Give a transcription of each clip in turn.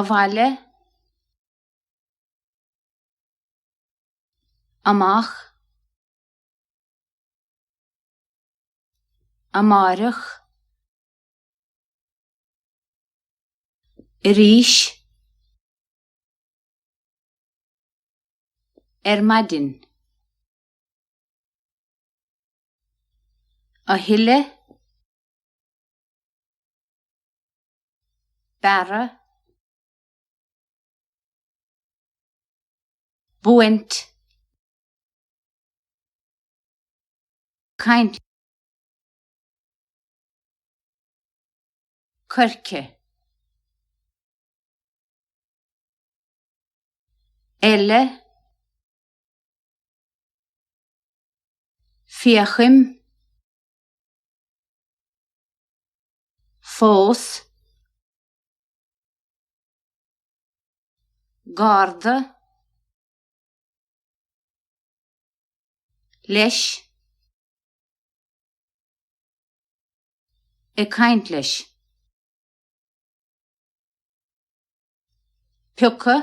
Avale, amach, amarach, irish, ermadin, ahile, bara, buent, kind, kirke, elle, fiachim, fós, garda, leis, kaintleis, piucca,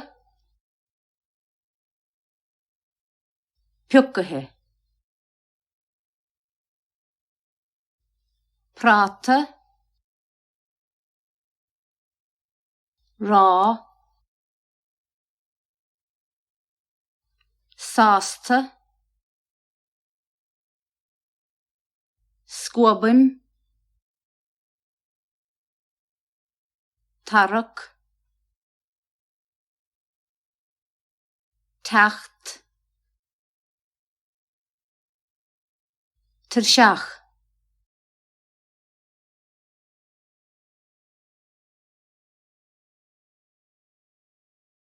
piuccahe, prata, rá, sásta, squabin, tarach, tacht, terseach.